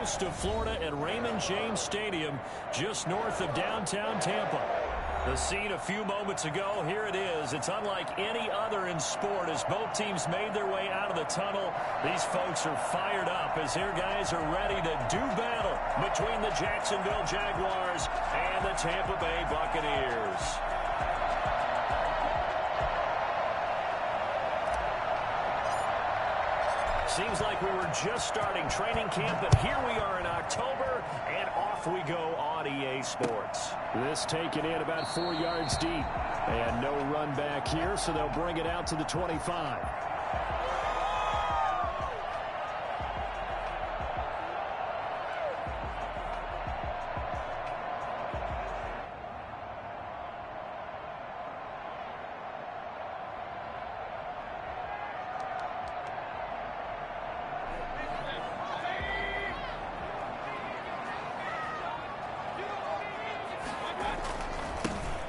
coast of Florida at Raymond James Stadium, just north of downtown Tampa. The scene a few moments ago, here it is. It's unlike any other in sport as both teams made their way out of the tunnel. These folks are fired up as their guys are ready to do battle between the Jacksonville Jaguars and the Tampa Bay Buccaneers. Seems like we were just starting training camp, but here we are in October, and off we go on EA Sports. This taken in about 4 yards deep. And no run back here, so they'll bring it out to the 25.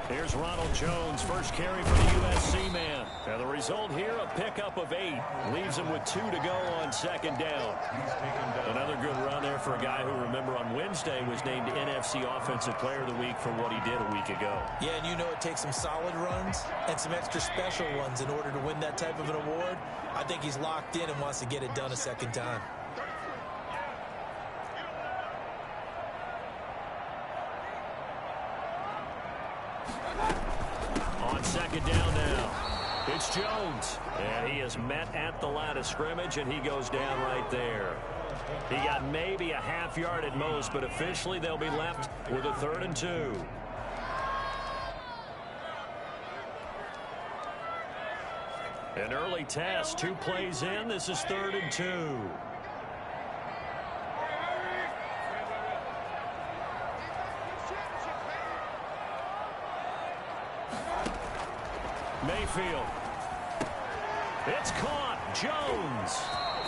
Here's Ronald Jones, first carry for the USC man. And the result here, a pickup of 8. Leaves him with 2 to go on second down. Another good run there for a guy who, remember, on Wednesday was named NFC Offensive Player of the Week for what he did a week ago. Yeah, and you know it takes some solid runs and some extra special ones in order to win that type of an award. I think he's locked in and wants to get it done a second time. On second down now, it's Jones. And he is met at the line of scrimmage, and he goes down right there. He got maybe a half yard at most, but officially they'll be left with a 3rd and 2. An early test, 2 plays in. This is 3rd and 2. Mayfield. It's caught. Jones.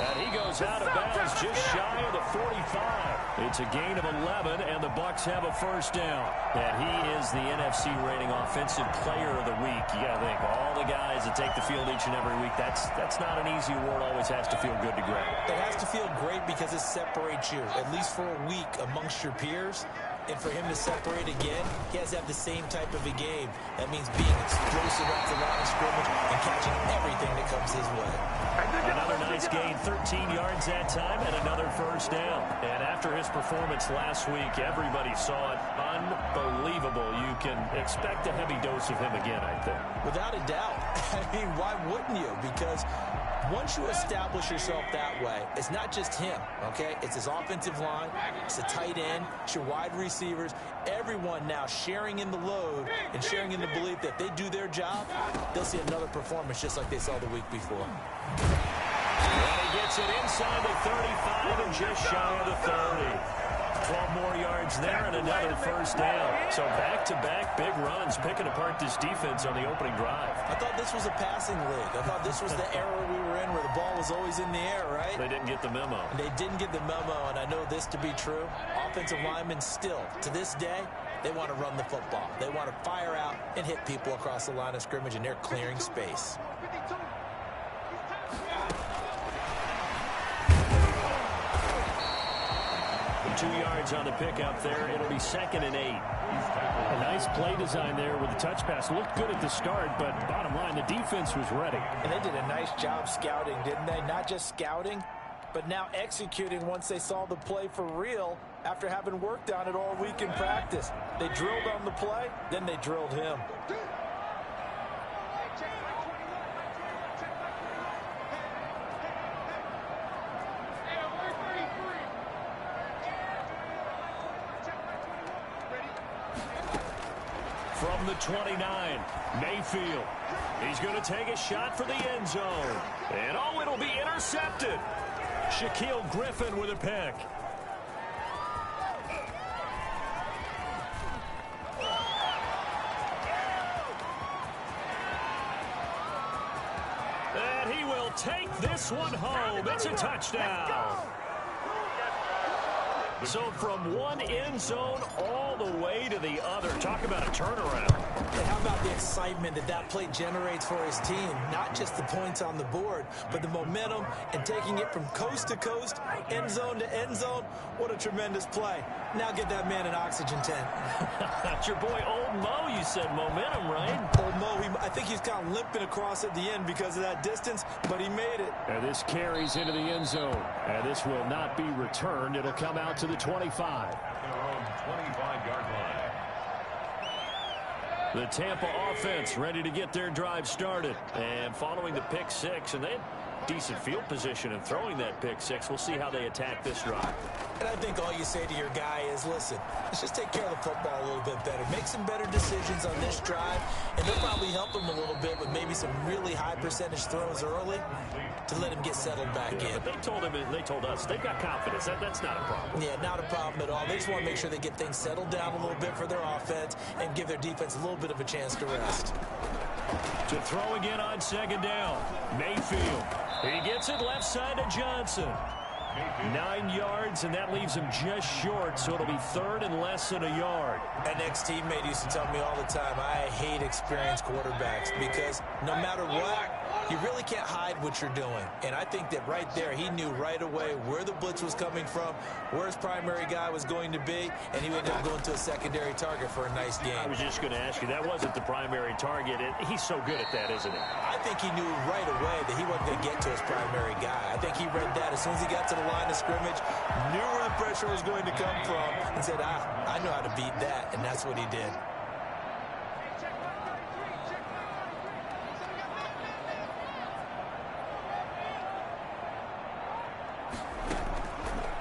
And he goes out of bounds just shy of the 45. It's a gain of 11, and the Bucs have a first down. And he is the NFC rating Offensive Player of the Week. You got to think, all the guys that take the field each and every week, that's not an easy award. Always has to feel good to grab. It has to feel great because it separates you, at least for a week, amongst your peers. And for him to separate again, he has to have the same type of a game. That means being explosive at the line of scrimmage and catching everything that comes his way. Another nice gain, 13 yards that time, and another first down. And after his performance last week, everybody saw it. Unbelievable. You can expect a heavy dose of him again, I think. Without a doubt. I mean, why wouldn't you? Because once you establish yourself that way, it's not just him, okay? It's his offensive line, it's the tight end, it's your wide receivers, everyone now sharing in the load and sharing in the belief that they do their job, they'll see another performance just like they saw the week before. And he gets it inside the 35 and just shy of the 30. 12 more yards there and another first down. So back-to-back big runs, picking apart this defense on the opening drive. I thought this was a passing league. I thought this was the era we were in where the ball was always in the air, right? They didn't get the memo. They didn't get the memo, and I know this to be true. Offensive linemen still, to this day, they want to run the football. They want to fire out and hit people across the line of scrimmage, and they're clearing space. The 2 yards on the pickup there. It'll be 2nd and 8. A nice play design there with the touch pass. Looked good at the start, but bottom line, the defense was ready. And they did a nice job scouting, didn't they? Not just scouting, but now executing once they saw the play for real after having worked on it all week in practice. They drilled on the play, then they drilled him. From the 29, Mayfield. He's going to take a shot for the end zone. And oh, it'll be intercepted. Shaquille Griffin with a pick. And he will take this one home. It's a touchdown. So from one end zone all the way to the other. Talk about a turnaround. And how about the excitement that that play generates for his team? Not just the points on the board, but the momentum and taking it from coast to coast, end zone to end zone. What a tremendous play. Now get that man an oxygen tent. That's your boy Old Mo, you said. Momentum, right? Old Mo, I think he's kind of limping across at the end because of that distance, but he made it. And this carries into the end zone. And this will not be returned. It'll come out to the 25. At their own 25-yard line. The Tampa offense ready to get their drive started. And following the pick six, and they had decent field position in throwing that pick six. We'll see how they attack this drive. And I think all you say to your guy is, listen, let's just take care of the football a little bit better. Make some better decisions on this drive, and they'll probably help him a little bit with maybe some really high percentage throws early to let him get settled back in. But they told us they've got confidence. That's not a problem. Yeah, not a problem at all. They just want to make sure they get things settled down a little bit for their offense and give their defense a little bit of a chance to rest. To throw again on second down. Mayfield. He gets it left side to Johnson. 9 yards, and that leaves him just short, so it'll be third and less than a yard. An ex-teammate used to tell me all the time, I hate experienced quarterbacks because no matter what, you really can't hide what you're doing. And I think that right there, he knew right away where the blitz was coming from, where his primary guy was going to be, and he ended up going to a secondary target for a nice game. I was just going to ask you, that wasn't the primary target. He's so good at that, isn't he? I think he knew right away that he wasn't going to get to his primary guy. I think he read that as soon as he got to the line of scrimmage, knew where the pressure was going to come from, and said, I know how to beat that, and that's what he did.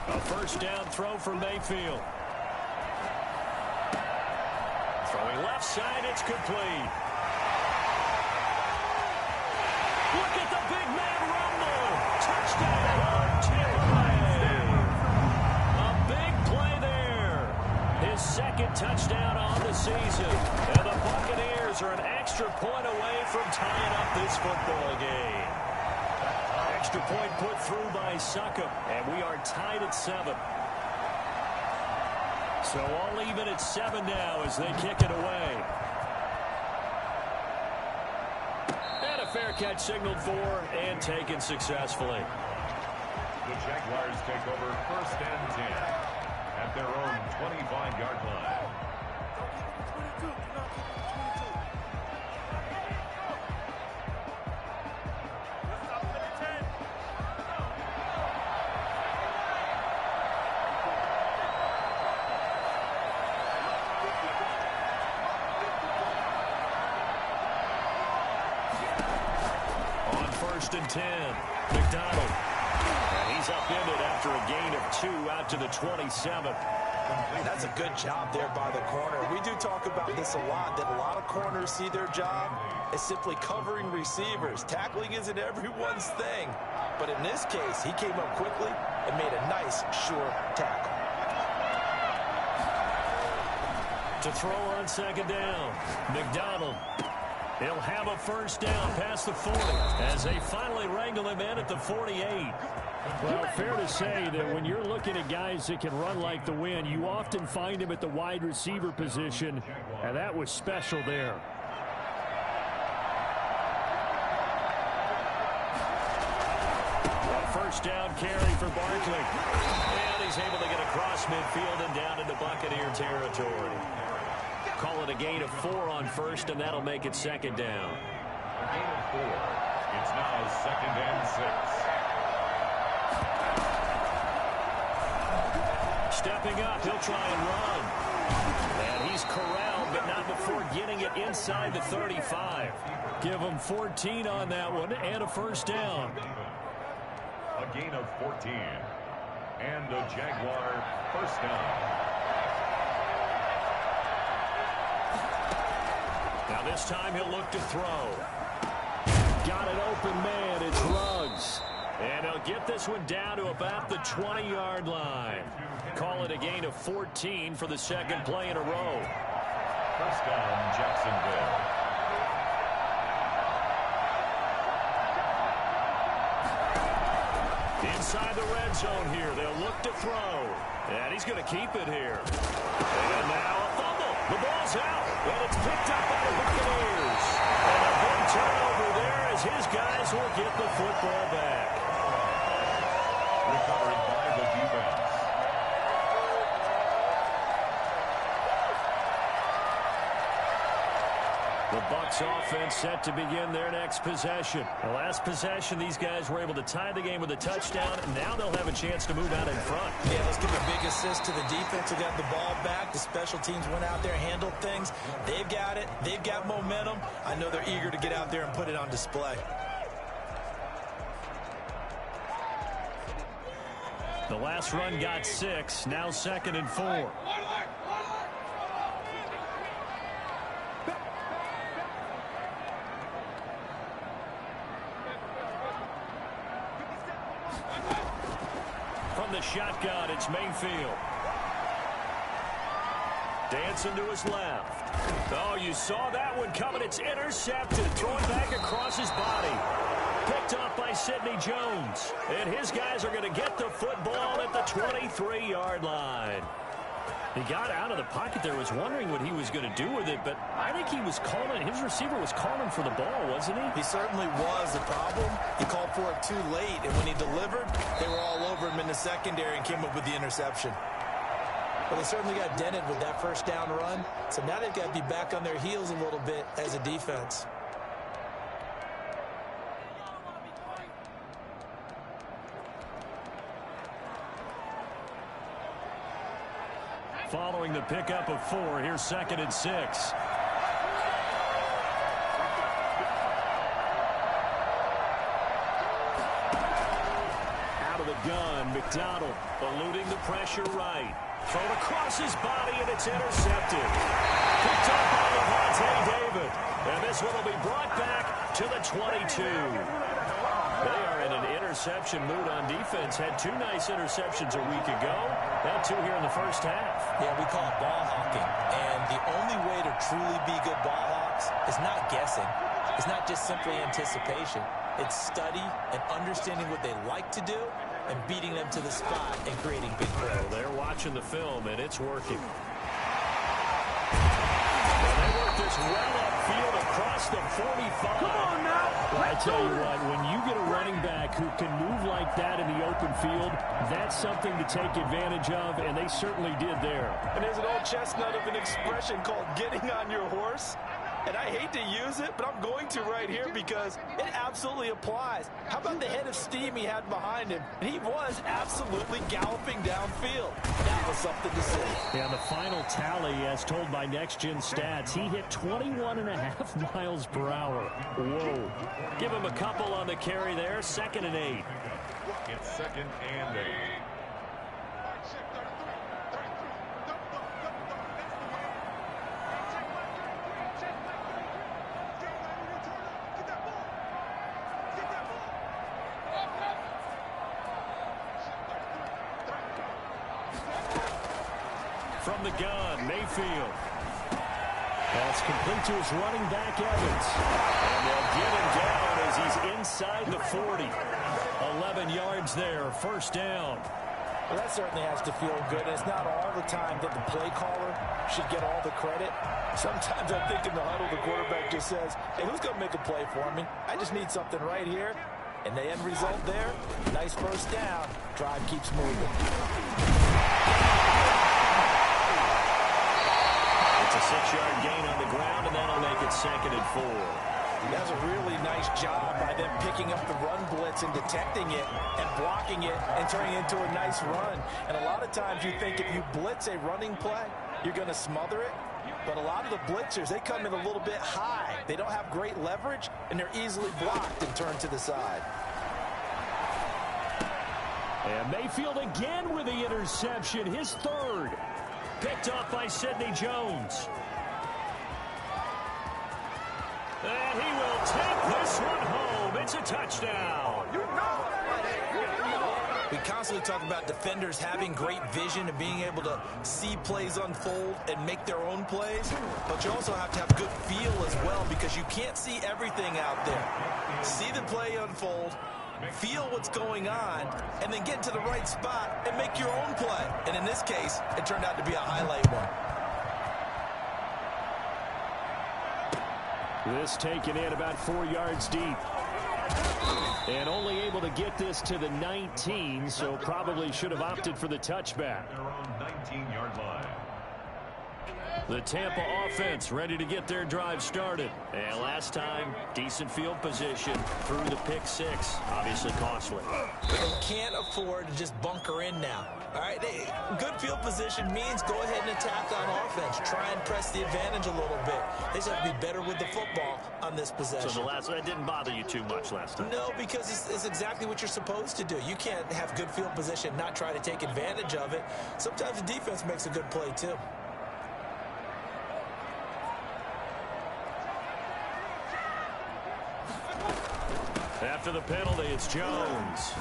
A first down throw for Mayfield. Throwing left side, it's complete. Look at the big man rumble. Touchdown, Tampa Bay. A big play there. His second touchdown on the season. And the Buccaneers are an extra point away from tying up this football game. Extra point put through by Succop, and we are tied at 7. So all even at 7 now as they kick it away. And a fair catch signaled for and taken successfully. The Jaguars take over first and 10 at their own 25-yard line. First and 10. McDonald. And he's upended after a gain of 2 out to the 27. That's a good job there by the corner. We do talk about this a lot, that a lot of corners see their job as simply covering receivers. Tackling isn't everyone's thing. But in this case, he came up quickly and made a nice, sure tackle. To throw on second down. McDonald. He'll have a first down past the 40 as they finally wrangle him in at the 48. Well, fair to say that when you're looking at guys that can run like the wind, you often find him at the wide receiver position, and that was special there. A first down carry for Barkley. And he's able to get across midfield and down into Buccaneer territory. Call it a gain of 4 on first, and that'll make it second down. A gain of 4. It's now second and 6. Stepping up, he'll try and run. And he's corralled, but not before getting it inside the 35. Give him 14 on that one and a first down. A gain of 14. And a Jaguar first down. Now this time he'll look to throw. Got an open man. It's Ruggs. And he'll get this one down to about the 20-yard line. Call it a gain of 14 for the second play in a row. First down, Jacksonville. Inside the red zone here. They'll look to throw. And he's going to keep it here. And now a fumble. The ball's out. And it's picked up by the Buccaneers. And a big turnover there as his guys will get the football back. Recovered by the defense. The Bucs offense set to begin their next possession. The last possession, these guys were able to tie the game with a touchdown. Now they'll have a chance to move out in front. Yeah, let's give a big assist to the defense who got the ball back. The special teams went out there, handled things. They've got it. They've got momentum. I know they're eager to get out there and put it on display. The last run got 6. Now 2nd and 4. From the shotgun, it's Mayfield. Dancing to his left. Oh, you saw that one coming. It's intercepted. Thrown back across his body. Picked off by Sidney Jones. And his guys are going to get the football at the 23-yard line. He got out of the pocket there, was wondering what he was going to do with it, but I think he was calling, his receiver was calling for the ball, wasn't he? He certainly was. The problem, he called for it too late, and when he delivered, they were all over him in the secondary and came up with the interception. But they certainly got dented with that first down run, so now they've got to be back on their heels a little bit as a defense. Following the pickup of 4, here's 2nd and 6. Out of the gun, McDonald eluding the pressure right. Thrown across his body, and it's intercepted. Picked up by Levante David. And this one will be brought back to the 22. They are in an interception mood on defense. Had 2 nice interceptions a week ago. Now 2 here in the first half. Yeah, we call it ball hawking. And the only way to truly be good ball hawks is not guessing. It's not just simply anticipation. It's study and understanding what they like to do and beating them to the spot and creating big plays. Well, they're watching the film, and it's working. They work this well upfield across the 45. Come on now. I tell you what, when you get a running back who can move like that in the open field, that's something to take advantage of, and they certainly did there. And there's an old chestnut of an expression called getting on your horse. And I hate to use it, but I'm going to right here because it absolutely applies. How about the head of steam he had behind him? And he was absolutely galloping downfield. That was something to see. Yeah, the final tally, as told by Next Gen Stats, he hit 21.5 miles per hour. Whoa. Give him a couple on the carry there. 2nd and 8. It's 2nd and 8. From the gun, Mayfield. That's complete to his running back, Evans. And they'll get him down as he's inside the 40. 11 yards there, 1st down. Well, that certainly has to feel good. And it's not all the time that the play caller should get all the credit. Sometimes I think in the huddle, the quarterback just says, hey, who's going to make a play for me? I just need something right here. And the end result there, nice 1st down. Drive keeps moving. It's a 6-yard gain on the ground, and that'll make it 2nd and 4. That's a really nice job by them picking up the run blitz and detecting it and blocking it and turning it into a nice run. And a lot of times you think if you blitz a running play, you're going to smother it. But a lot of the blitzers, they come in a little bit high. They don't have great leverage, and they're easily blocked and turned to the side. And Mayfield again with the interception, his 3rd. Picked off by Sidney Jones. And he will take this one home. It's a touchdown. We constantly talk about defenders having great vision and being able to see plays unfold and make their own plays. But you also have to have good feel as well because you can't see everything out there. See the play unfold, feel what's going on, and then get into the right spot and make your own play. And in this case, it turned out to be a highlight one. This taken in about 4 yards deep. And only able to get this to the 19, so probably should have opted for the touchback. Their own 19-yard line. The Tampa offense ready to get their drive started. And last time, decent field position through the pick six. Obviously costly. They can't afford to just bunker in now. All right, good field position means go ahead and attack on offense. Try and press the advantage a little bit. They just have to be better with the football on this possession. So that didn't bother you too much last time? No, because it's exactly what you're supposed to do. You can't have good field position, not try to take advantage of it. Sometimes the defense makes a good play, too. After the penalty, it's Jones.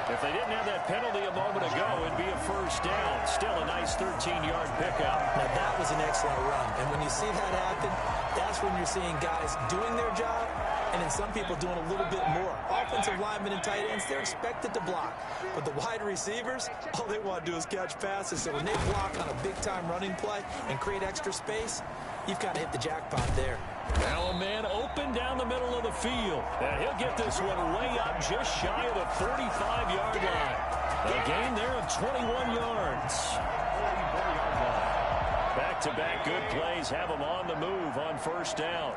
If they didn't have that penalty a moment ago, it'd be a first down. Still a nice 13-yard pickup. Now, that was an excellent run. And when you see that happen, that's when you're seeing guys doing their job and then some people doing a little bit more. Offensive linemen and tight ends, they're expected to block. But the wide receivers, all they want to do is catch passes. So when they block on a big-time running play and create extra space, you've got to hit the jackpot there. Now a man open down the middle of the field. And he'll get this one way up just shy of the 45-yard line. A gain there of 21 yards. 44-yard line. Back-to-back good plays have him on the move on first down.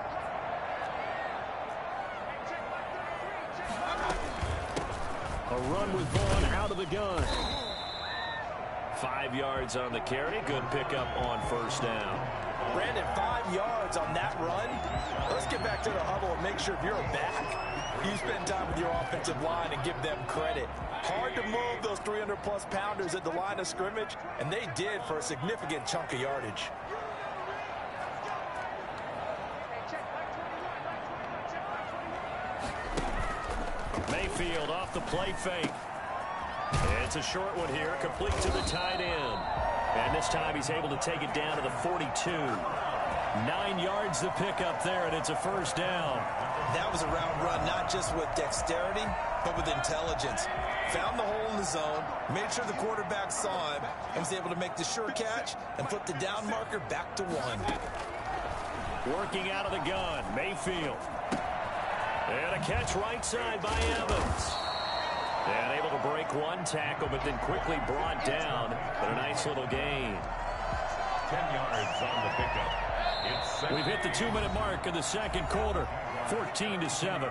A run with Vaughn out of the gun. 5 yards on the carry. Good pickup on first down. Brandon, 5 yards on that run. Let's get back to the huddle and make sure if you're back, you spend time with your offensive line and give them credit. Hard to move those 300-plus pounders at the line of scrimmage, and they did for a significant chunk of yardage. Mayfield off the play fake. It's a short one here, complete to the tight end. And this time he's able to take it down to the 42. 9 yards to pick up there, and it's a first down. That was a route run, not just with dexterity, but with intelligence. Found the hole in the zone, made sure the quarterback saw him, and was able to make the sure catch and put the down marker back to 1. Working out of the gun, Mayfield. And a catch right side by Evans. And able to break one tackle, but then quickly brought down. But a nice little gain. 10 yards on the pickup. We've hit the 2-minute mark in the second quarter. 14-7.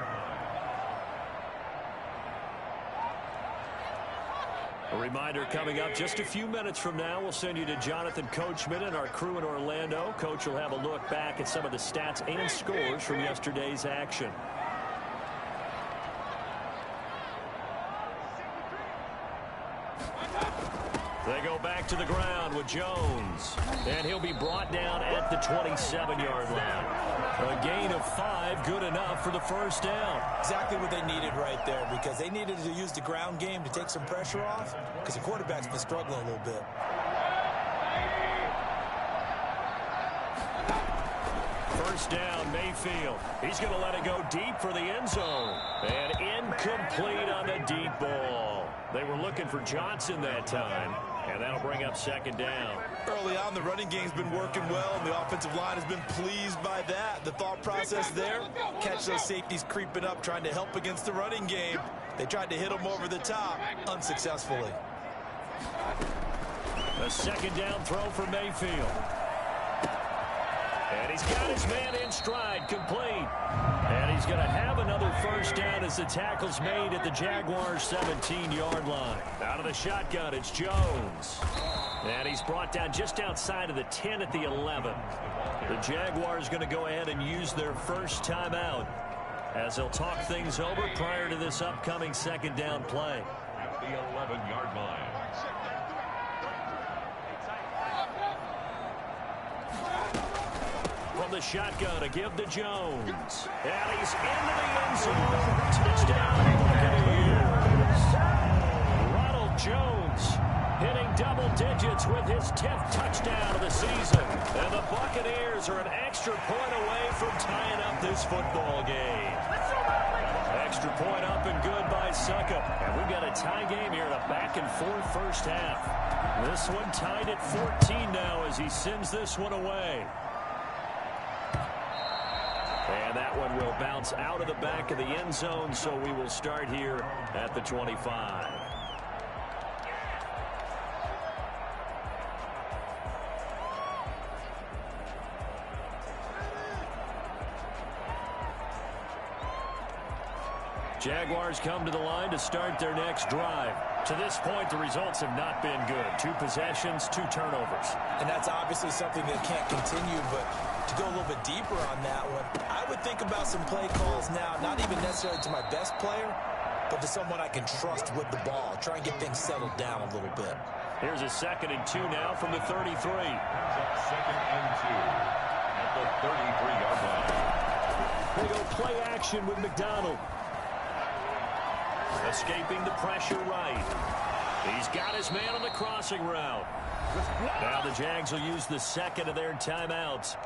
A reminder coming up just a few minutes from now. We'll send you to Jonathan Coachman and our crew in Orlando. Coach will have a look back at some of the stats and scores from yesterday's action. They go back to the ground with Jones. And he'll be brought down at the 27-yard line. A gain of 5, good enough for the first down. Exactly what they needed right there, because they needed to use the ground game to take some pressure off, because the quarterback's been struggling a little bit. First down, Mayfield. He's going to let it go deep for the end zone. And incomplete on the deep ball. They were looking for Johnson that time. And that'll bring up second down. Early on, the running game's been working well, and the offensive line has been pleased by that. The thought process there, catch those safeties creeping up, trying to help against the running game. They tried to hit them over the top, unsuccessfully. A second down throw for Mayfield. And he's got his man in stride, complete. And he's going to have another first down as the tackle's made at the Jaguars' 17-yard line. Out of the shotgun, it's Jones. And he's brought down just outside of the 10 at the 11. The Jaguars going to go ahead and use their first timeout as they'll talk things over prior to this upcoming second down play. At the 11-yard line. From the shotgun to give to Jones. And he's into the end zone. Touchdown, Buccaneers. Ronald Jones hitting double digits with his 10th touchdown of the season. And the Buccaneers are an extra point away from tying up this football game. extra point up and good by Suckup. And we've got a tie game here in a back-and-forth first half. This one tied at 14 now as he sends this one away. And that one will bounce out of the back of the end zone, so we will start here at the 25. Jaguars come to the line to start their next drive. To this point, the results have not been good. 2 possessions, 2 turnovers. And that's obviously something that can't continue, but to go a little bit deeper on that one, I would think about some play calls now, not even necessarily to my best player, but to someone I can trust with the ball. Try and get things settled down a little bit. Here's a 2nd and 2 now from the 33. 2nd and 2 at the 33-yard line. They go play action with McDonald. Escaping the pressure right. He's got his man on the crossing route. Now the Jags will use the 2nd of their timeouts,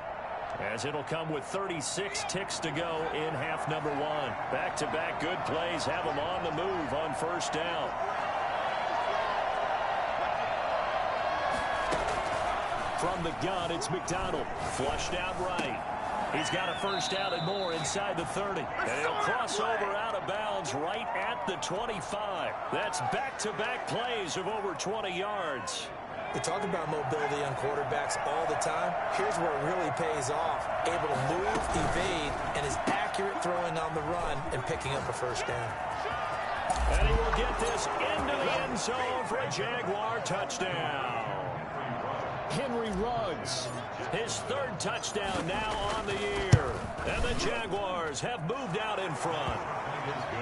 as it'll come with 36 ticks to go in half number 1. Back-to-back good plays have them on the move on first down. From the gun, it's McDonald. Flushed out right. He's got a first down and more inside the 30. And he'll cross over out of bounds right at the 25. That's back-to-back plays of over 20 yards. We talk about mobility on quarterbacks all the time. Here's where it really pays off. Able to move, evade, and is accurate throwing on the run and picking up a first down. And he will get this into the end zone for a Jaguar touchdown. Henry Ruggs. His 3rd touchdown now on the year. And the Jaguars have moved out in front.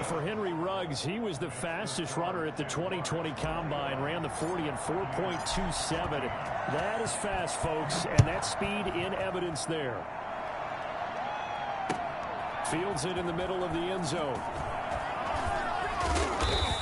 For Henry Ruggs, he was the fastest runner at the 2020 Combine. Ran the 40 in 4.27. That is fast, folks, and that speed in evidence there. Fields it in the middle of the end zone.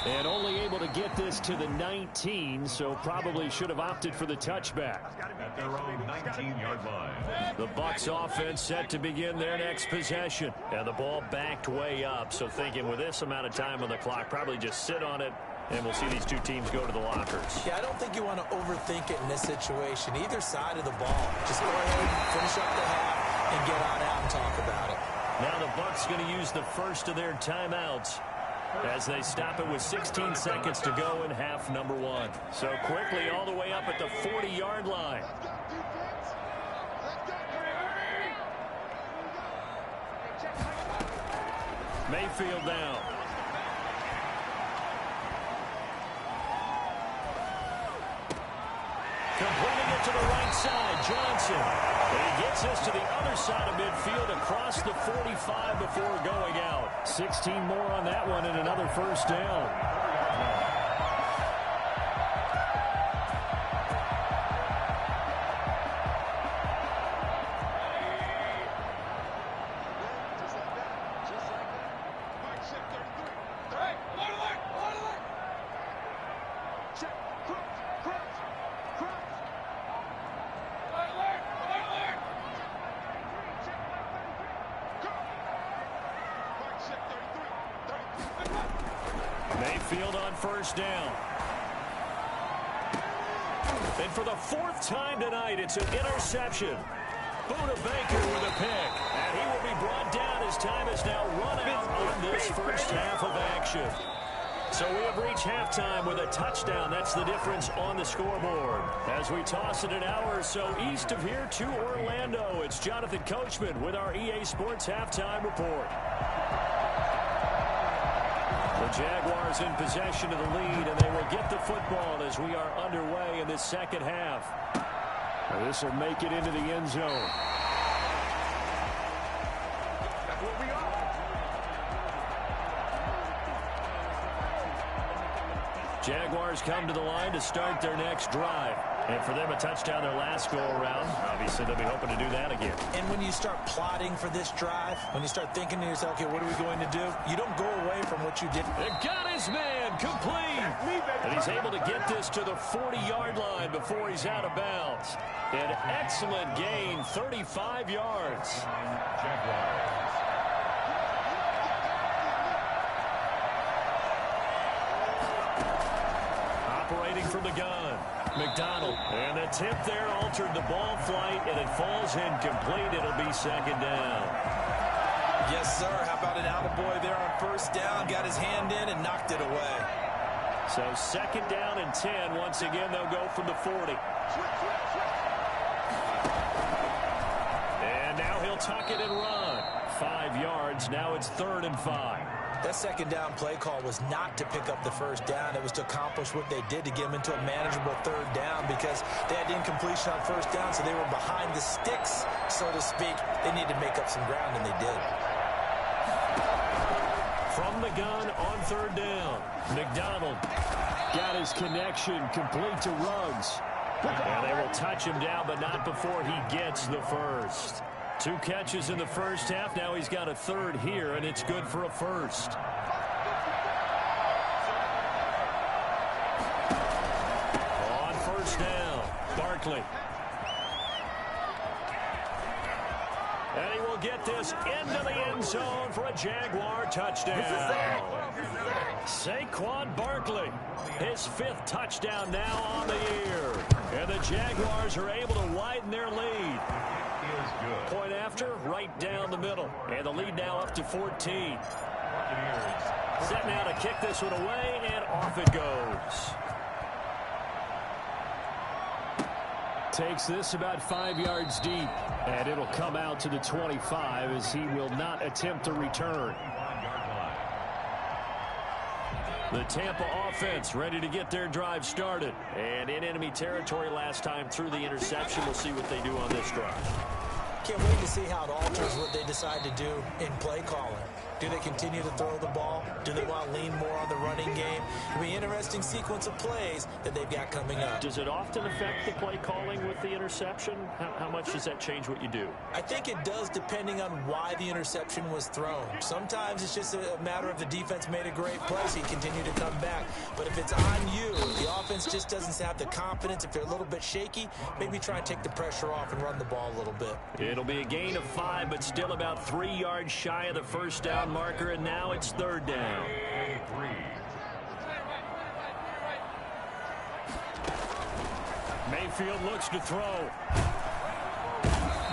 And only able to get this to the 19, so probably should have opted for the touchback. At their own 19-yard line. The Bucs offense set to begin their next possession. And the ball backed way up, so thinking with this amount of time on the clock, probably just sit on it, and we'll see these 2 teams go to the lockers. Yeah, I don't think you want to overthink it in this situation. Either side of the ball. Just go ahead, finish up the half, and get on out and talk about it. Now the Bucs going to use the first of their timeouts as they stop it with 16 seconds to go in half number 1. So quickly all the way up at the 40-yard line. Mayfield down. Completing it to the right side, Johnson. And he gets this to the other side of midfield across the 45 before going out. 16 more on that one and another first down. Mayfield on first down. And for the 4th time tonight, it's an interception. Buda Baker with a pick. And he will be brought down as time is now run out on this first half of action. So we have reached halftime with a touchdown. That's the difference on the scoreboard. As we toss it an hour or so east of here to Orlando, it's Jonathan Coachman with our EA Sports Halftime Report. The Jaguars in possession of the lead, and they will get the football as we are underway in this second half. This will make it into the end zone. Jaguars come to the line to start their next drive. And for them, a touchdown their last go-around. Obviously, they'll be hoping to do that again. And when you start plotting for this drive, when you start thinking to yourself, okay, what are we going to do? You don't go away from what you did. They got his man complete. And he's able to get this to the 40-yard line before he's out of bounds. An excellent gain, 35 yards. Jaguars. waiting from the gun. McDonald. And the tip there altered the ball flight, and it falls incomplete. It'll be second down. Yes, sir. How about an attaboy there on first down? Got his hand in and knocked it away. So second down and 10. Once again, they'll go from the 40. And now he'll tuck it and run. 5 yards. Now it's 3rd and 5. That second down play call was not to pick up the first down. It was to accomplish what they did to get them into a manageable 3rd down because they had incompletion on first down, so they were behind the sticks, so to speak. They needed to make up some ground, and they did. From the gun on 3rd down, McDonald got his connection complete to Ruggs. And they will touch him down, but not before he gets the first. 2 catches in the first half. Now he's got a 3rd here, and it's good for a first. On first down, Barkley. And he will get this into the end zone for a Jaguar touchdown. Saquon Barkley, his 5th touchdown now on the year. And the Jaguars are able to widen their lead. Point after, right down the middle. And the lead now up to 14. Set now to kick this one away, and off it goes. Takes this about 5 yards deep, and it'll come out to the 25 as he will not attempt to return. The Tampa offense ready to get their drive started. And in enemy territory last time through the interception. We'll see what they do on this drive. Can't wait to see how it alters what they decide to do in play calling. Do they continue to throw the ball? Do they want to lean more on the running game? It'll be an interesting sequence of plays that they've got coming up. Does it often affect the play calling with the interception? How much does that change what you do? I think it does depending on why the interception was thrown. Sometimes it's just a matter of the defense made a great play, so you continue to come back. But if it's on you, if the offense just doesn't have the confidence, if they're a little bit shaky, maybe try and take the pressure off and run the ball a little bit. It'll be a gain of 5, but still about 3 yards shy of the first down marker, and now it's 3rd down. Mayfield looks to throw.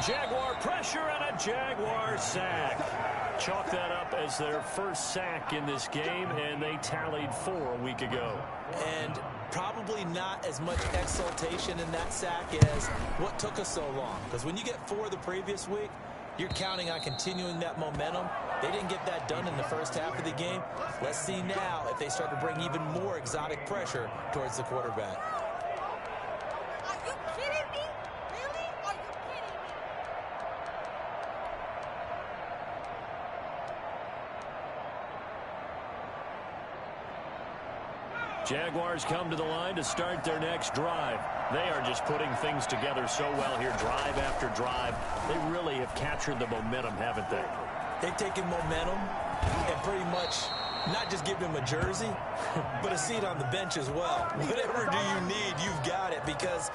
Jaguar pressure and a Jaguar sack. Chalk that up as their first sack in this game, and they tallied 4 a week ago. And probably not as much exultation in that sack as what took us so long. Because when you get 4 the previous week, you're counting on continuing that momentum. They didn't get that done in the first half of the game. Let's see now if they start to bring even more exotic pressure towards the quarterback. Are you kidding me? Really? Are you kidding me? Jaguars come to the line to start their next drive. They are just putting things together so well here, drive after drive. They really have captured the momentum, haven't they? They've taken momentum and pretty much not just given him a jersey, but a seat on the bench as well. Whatever do you need, you've got it, because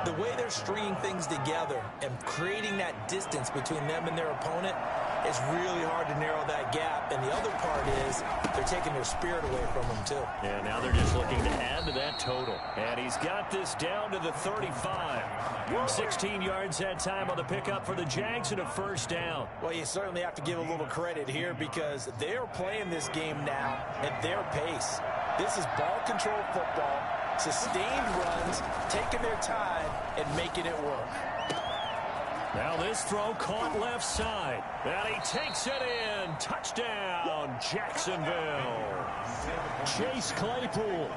the way they're stringing things together and creating that distance between them and their opponent, it's really hard to narrow that gap. And the other part is they're taking their spirit away from them, too. Yeah, now they're just looking to add to that total. And he's got this down to the 35. 16 yards that time on the pickup for the Jags and a first down. Well, you certainly have to give a little credit here because they're playing this game now at their pace. This is ball control football, sustained runs, taking their time, and making it work. Now this throw caught left side. And he takes it in. Touchdown, Jacksonville. Chase Claypool,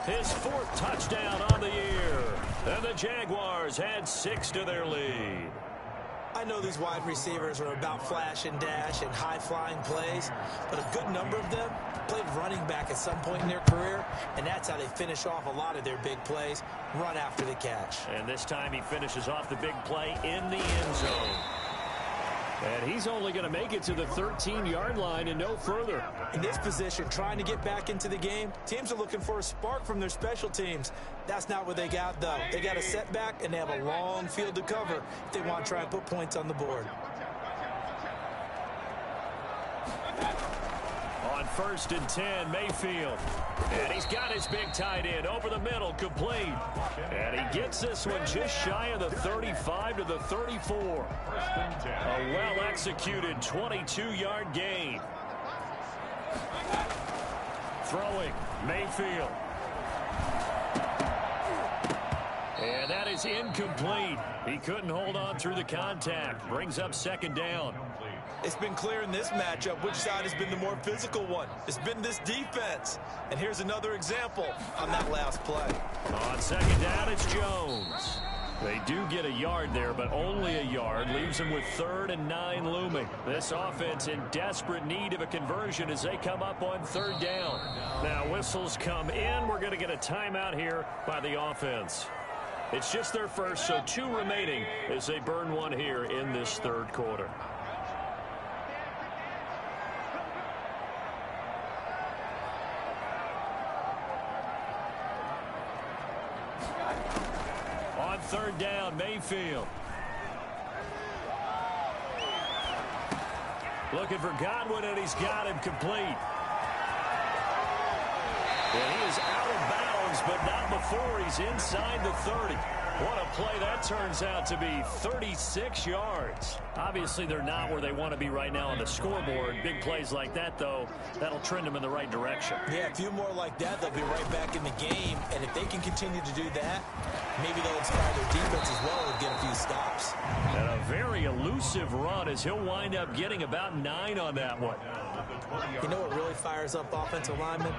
his 4th touchdown on the year. And the Jaguars add 6 to their lead. I know these wide receivers are about flash and dash and high-flying plays, but a good number of them played running back at some point in their career, and that's how they finish off a lot of their big plays, run after the catch. And this time he finishes off the big play in the end zone. And he's only going to make it to the 13-yard line and no further. In this position, trying to get back into the game, teams are looking for a spark from their special teams. That's not what they got, though. They got a setback, and they have a long field to cover if they want to try and put points on the board. On 1st and 10, Mayfield. And he's got his big tight end over the middle, complete. And he gets this one just shy of the 35 to the 34. A well-executed 22-yard gain. Throwing, Mayfield. And that is incomplete. He couldn't hold on through the contact. Brings up 2nd down. It's been clear in this matchup which side has been the more physical one. It's been this defense. And here's another example on that last play. On 2nd down, it's Jones. They do get a yard there, but only a yard. Leaves them with 3rd and 9 looming. This offense in desperate need of a conversion as they come up on 3rd down. Now whistles come in. We're going to get a timeout here by the offense. It's just their first, so 2 remaining as they burn one here in this 3rd quarter. On 3rd down, Mayfield. Looking for Godwin, and he's got him complete. And he is out of bounds, but not before he's inside the 30. What a play that turns out to be, 36 yards. Obviously, they're not where they want to be right now on the scoreboard. Big plays like that, though, that'll trend them in the right direction. Yeah, a few more like that, they'll be right back in the game. And if they can continue to do that, maybe they'll inspire their defense as well and get a few stops. And a very elusive run as he'll wind up getting about 9 on that one. You know what really fires up offensive linemen?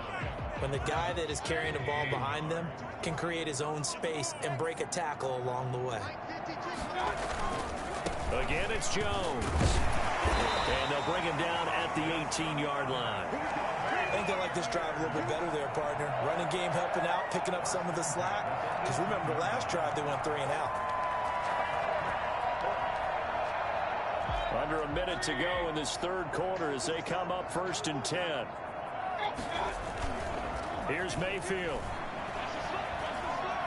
When the guy that is carrying the ball behind them can create his own space and break a tackle along the way. Again, it's Jones. And they'll bring him down at the 18-yard line. I think they like this drive a little bit better there, partner. Running game helping out, picking up some of the slack. Because remember, the last drive they went 3 and out. Under a minute to go in this 3rd quarter as they come up 1st and 10. Here's Mayfield.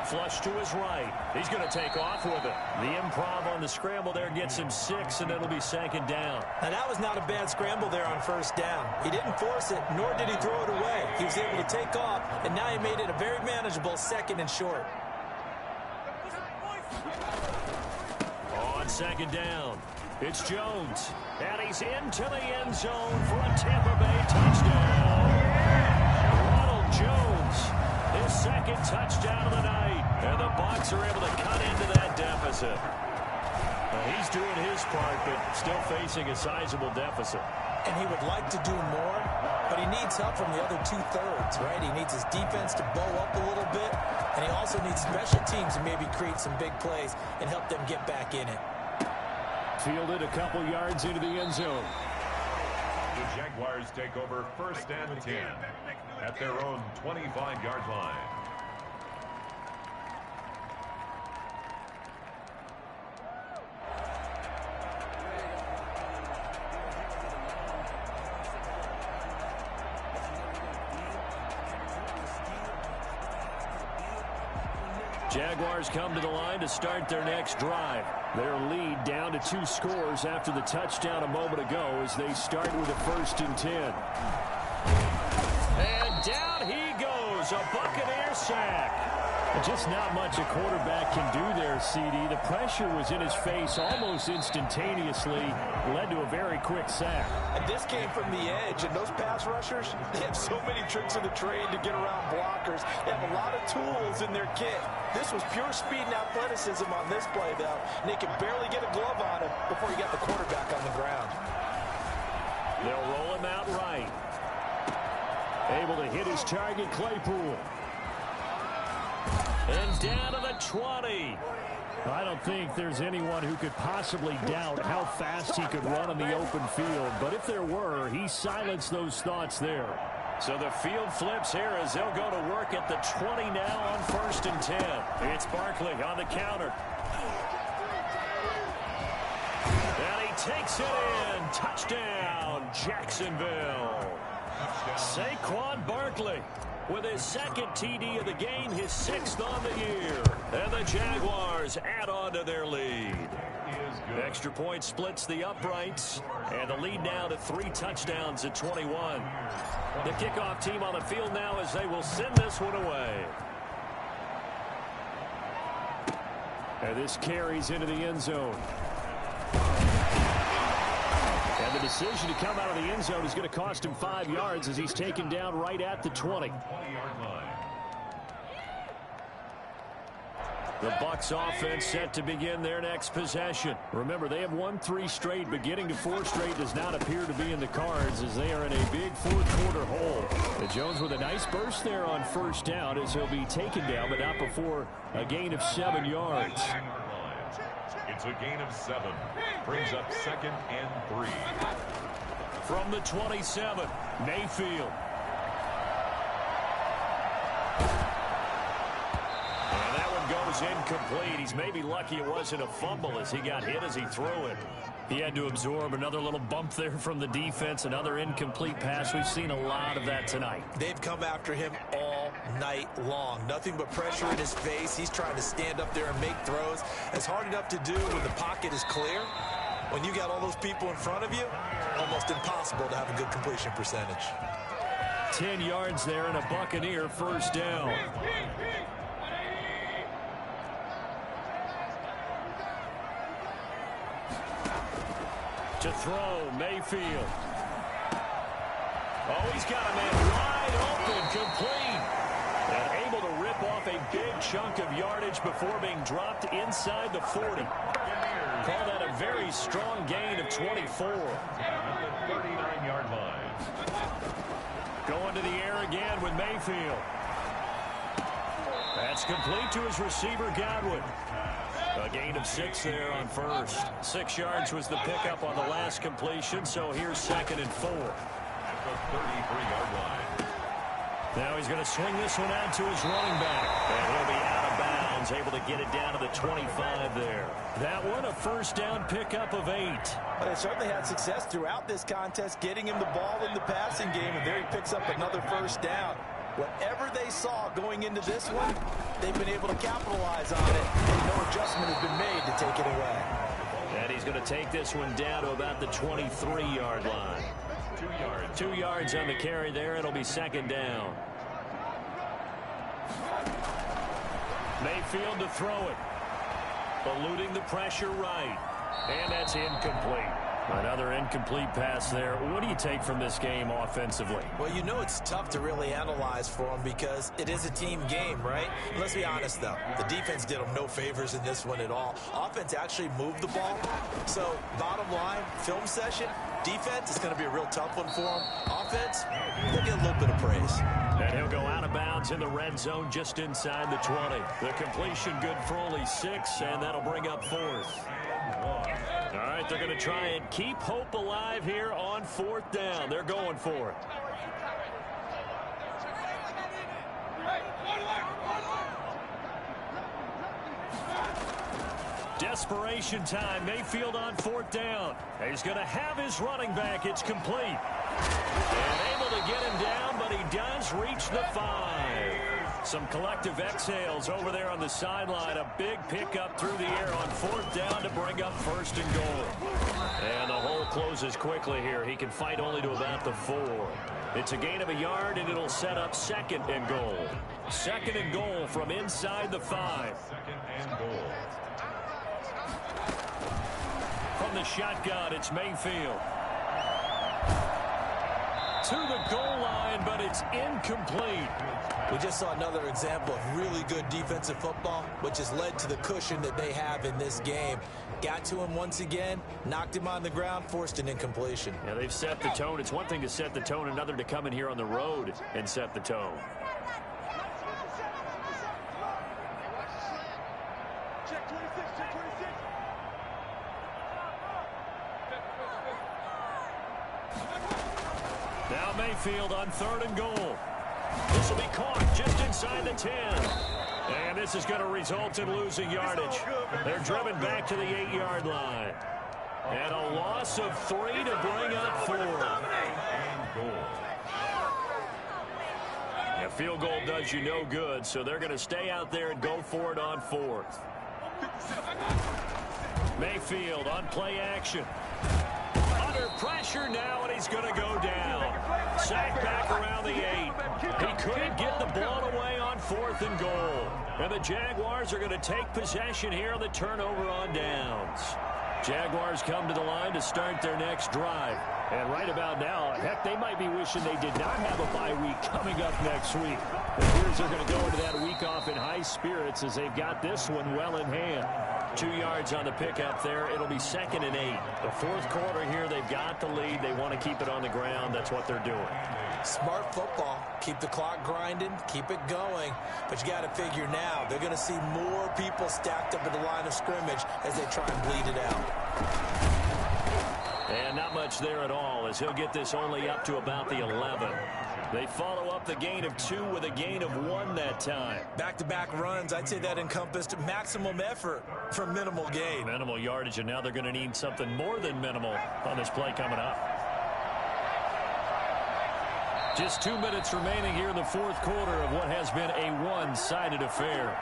Flush to his right. He's going to take off with it. The improv on the scramble there gets him 6, and it'll be 2nd down. Now, that was not a bad scramble there on 1st down. He didn't force it, nor did he throw it away. He was able to take off, and now he made it a very manageable 2nd and short. On 2nd down, it's Jones. And he's into the end zone for a Tampa Bay touchdown. Jones, his 2nd touchdown of the night, and the Bucs are able to cut into that deficit. He's doing his part, but still facing a sizable deficit. And he would like to do more, but he needs help from the other 2/3, right? He needs his defense to bow up a little bit, and he also needs special teams to maybe create some big plays and help them get back in it. Fielded a couple yards into the end zone. The Jaguars take over 1st and 10 at their own 25-yard line. Jaguars come to the line to start their next drive. Their lead down to 2 scores after the touchdown a moment ago as they start with a 1st and 10. And down he goes, a Buccaneer sack. Just not much a quarterback can do there, CD. The pressure was in his face almost instantaneously, led to a very quick sack. And this came from the edge, and those pass rushers, they have so many tricks in the trade to get around blockers. They have a lot of tools in their kit. This was pure speed and athleticism on this play, though, and they could barely get a glove on him before he got the quarterback on the ground. They'll roll him out right. Able to hit his target, Claypool. And down to the 20. I don't think there's anyone who could possibly doubt how fast he could run on the open field. But if there were, he silenced those thoughts there. So the field flips here as they'll go to work at the 20 now on 1st and 10. It's Barkley on the counter. And he takes it in. Touchdown, Jacksonville. Saquon Barkley with his 2nd TD of the game, his 6th on the year. And the Jaguars add on to their lead. Extra point splits the uprights, and the lead now to 3 touchdowns at 21. The kickoff team on the field now as they will send this one away. And this carries into the end zone. And the decision to come out of the end zone is going to cost him 5 yards as he's taken down right at the 20. 20-yard line. The Bucs offense set to begin their next possession. Remember, they have won 3 straight, but getting to 4 straight does not appear to be in the cards as they are in a big fourth-quarter hole. And Jones with a nice burst there on first down as he'll be taken down, but not before a gain of 7 yards. It's a gain of 7. Brings up 2nd and 3. From the 27, Mayfield. And that one goes incomplete. He's maybe lucky it wasn't a fumble as he got hit as he threw it. He had to absorb another little bump there from the defense, another incomplete pass. We've seen a lot of that tonight. They've come after him all night long. Nothing but pressure in his face. He's trying to stand up there and make throws. It's hard enough to do when the pocket is clear. When you got all those people in front of you, almost impossible to have a good completion percentage. 10 yards there and a Buccaneer first down. To throw, Mayfield. Oh, he's got a man wide open, complete. And able to rip off a big chunk of yardage before being dropped inside the 40. Call that a very strong gain of 24. At the 39-yard line. Going to the air again with Mayfield. That's complete to his receiver, Godwin. A gain of 6 there on first. 6 yards was the pickup on the last completion, so here's 2nd and 4. At the 33-yard line. Now he's going to swing this one out to his running back. And he'll be out of bounds, able to get it down to the 25 there. That one a first down pickup of 8. But they certainly had success throughout this contest, getting him the ball in the passing game, and there he picks up another first down. Whatever they saw going into this one, they've been able to capitalize on it, and no adjustment has been made to take it away. And he's going to take this one down to about the 23-yard line. 2 yards. 2 yards on the carry there. It'll be 2nd down. Mayfield to throw it. Eluding the pressure right. And that's incomplete. Another incomplete pass there. What do you take from this game offensively? Well, you know it's tough to really analyze for them because it is a team game, right? Let's be honest, though. The defense did them no favors in this one at all. Offense actually moved the ball. So, bottom line, film session, defense is going to be a real tough one for them. Offense, they'll get a little bit of praise. And he'll go out of bounds in the red zone just inside the 20. The completion good for only 6, and that'll bring up 4th. All right, they're going to try and keep hope alive here on 4th down. They're going for it. Desperation time. Mayfield on 4th down. He's going to have his running back. It's complete. And able to get him down, but he does reach the 5. Some collective exhales over there on the sideline. A big pickup through the air on 4th down to bring up 1st and goal. And the hole closes quickly here. He can fight only to about the 4. It's a gain of a yard, and it'll set up 2nd and goal. 2nd and goal from inside the 5. 2nd and goal. From the shotgun, it's Mayfield. To the goal line, but it's incomplete. We just saw another example of really good defensive football, which has led to the cushion that they have in this game. Got to him once again, knocked him on the ground, forced an incompletion. Yeah, they've set the tone. It's one thing to set the tone, another to come in here on the road and set the tone. Check 26, check 26. Now Mayfield on 3rd and goal. This will be caught just inside the 10. And this is going to result in losing yardage. They're driven back to the 8-yard line. And a loss of 3 to bring up 4. A field goal does you no good, so they're going to stay out there and go for it on 4th. Mayfield on play action. Under pressure now, and he's going to go down. Sacked back around the 8. He couldn't get the ball away on 4th and goal. And the Jaguars are going to take possession here on the turnover on downs. Jaguars come to the line to start their next drive. And right about now, heck, they might be wishing they did not have a bye week coming up next week. The Bears are going to go into that week off in high spirits as they've got this one well in hand. 2 yards on the pickup there. It'll be 2nd and 8. The fourth quarter here, they've got the lead. They want to keep it on the ground. That's what they're doing. Smart football. Keep the clock grinding. Keep it going. But you got to figure now, they're going to see more people stacked up at the line of scrimmage as they try and bleed it out. And not much there at all as he'll get this only up to about the 11. They follow up the gain of 2 with a gain of 1 that time. Back-to-back runs, I'd say that encompassed maximum effort for minimal gain. Minimal yardage, and now they're going to need something more than minimal on this play coming up. Just 2 minutes remaining here in the fourth quarter of what has been a one-sided affair.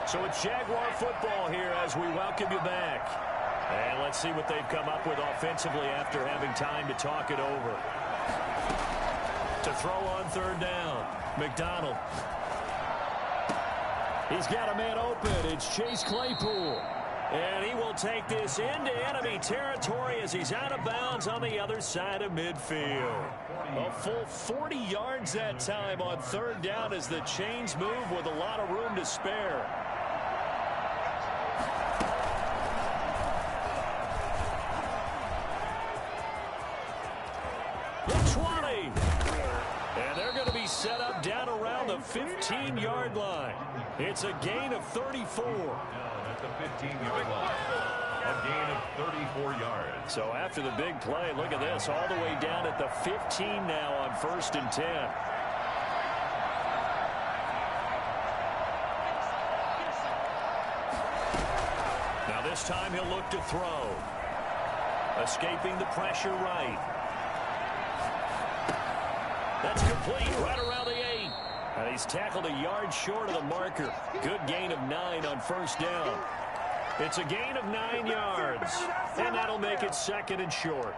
So it's Jaguar football here as we welcome you back. And let's see what they've come up with offensively after having time to talk it over. To throw on 3rd down, McDonald. He's got a man open. It's Chase Claypool. And he will take this into enemy territory as he's out of bounds on the other side of midfield. A full 40 yards that time on 3rd down as the chains move with a lot of room to spare. The 20. And they're going to be set up down around the 15-yard line. It's a gain of 34. At the 15-yard line. A gain of 34 yards. So after the big play, look at this, all the way down at the 15 now on 1st and 10. Now this time he'll look to throw. Escaping the pressure right. That's complete right around the 8. And he's tackled a yard short of the marker. Good gain of 9 on 1st down. It's a gain of 9 yards. And that'll make it 2nd and short.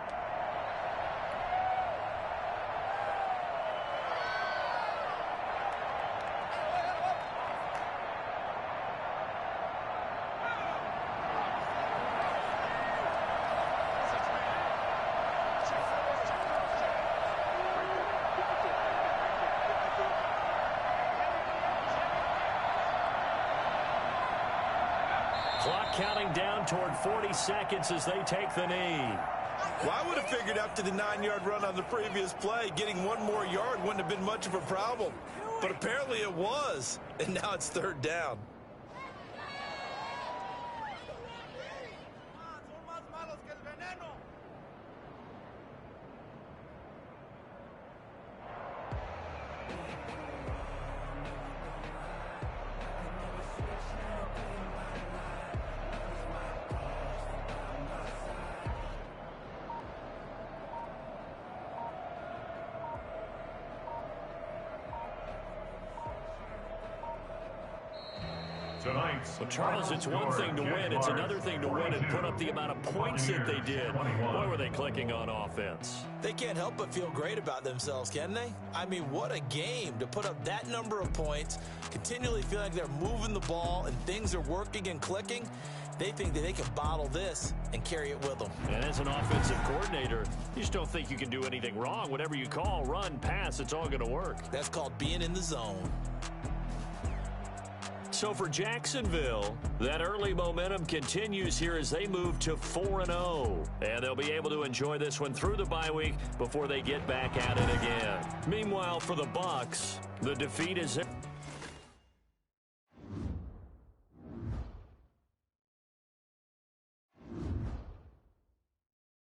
Clock counting down toward 40 seconds as they take the knee. Well, I would have figured after the 9-yard run on the previous play, getting 1 more yard wouldn't have been much of a problem. But apparently it was, and now it's 3rd down. Well, Charles, it's one thing to win. It's another thing to win and put up the amount of points that they did. Boy, were they clicking on offense. They can't help but feel great about themselves, can they? I mean, what a game to put up that number of points, continually feel like they're moving the ball and things are working and clicking. They think that they can bottle this and carry it with them. And as an offensive coordinator, you just don't think you can do anything wrong. Whatever you call, run, pass, it's all going to work. That's called being in the zone. So for Jacksonville, that early momentum continues here as they move to 4-0. And they'll be able to enjoy this one through the bye week before they get back at it again. Meanwhile, for the Bucs, the defeat is